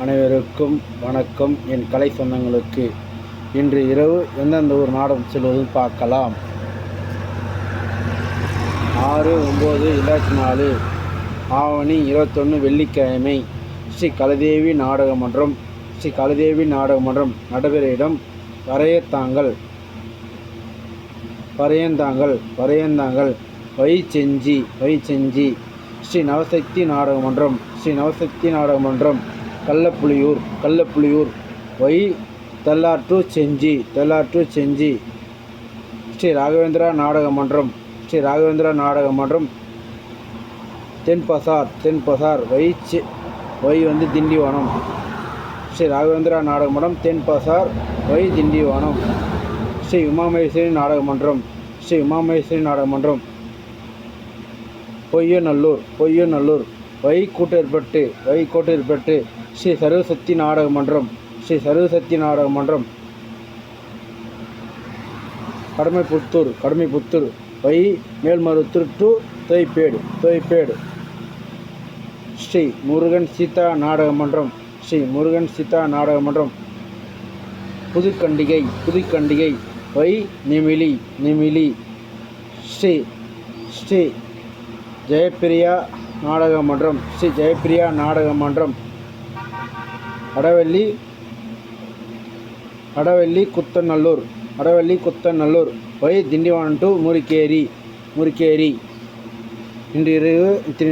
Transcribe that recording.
அனைவருக்கும் வணக்கம். என் கலை சொந்தங்களுக்கு இன்று இரவு எந்தெந்த ஒரு நாடகம் செல்வதும் பார்க்கலாம். 6/9/2004 ஆவணி 21 வெள்ளிக்கிழமை ஸ்ரீ கலைதேவி நாடக மன்றம் நடைபெற இடம் பரையந்தாங்கல் வைச்செஞ்சி ஸ்ரீ நவசக்தி நாடக மன்றம் கள்ளப்புலியூர் வை தெள்ளாற்று செஞ்சி ஸ்ரீ ராகவேந்திரா நாடக மன்றம் தென்பசார் வை வந்து திண்டிவனம். ஸ்ரீ ராகவேந்திரா நாடக மன்றம் தென்பசார் வை திண்டிவனம். ஸ்ரீ உமாமகேஸ்வரி நாடக மன்றம் பொய்யநல்லூர் வை கோட்டேர்பட்டு. ஸ்ரீ சர்வசக்தி நாடக மன்றம் கடமைப்புத்தூர் வை மேல்மருவத்தூர் டு தொய்ப்பேடு. ஸ்ரீ முருகன் சீதா நாடக மன்றம் புதுக்கண்டிகை வை நெமிலி. ஸ்ரீ ஜெயப்பிரியா நாடக மன்றம் அடவெள்ளி குத்தநல்லூர் வை திண்டிவனம் டு முரிக்கேரி. இன்று இரவு இத்தனை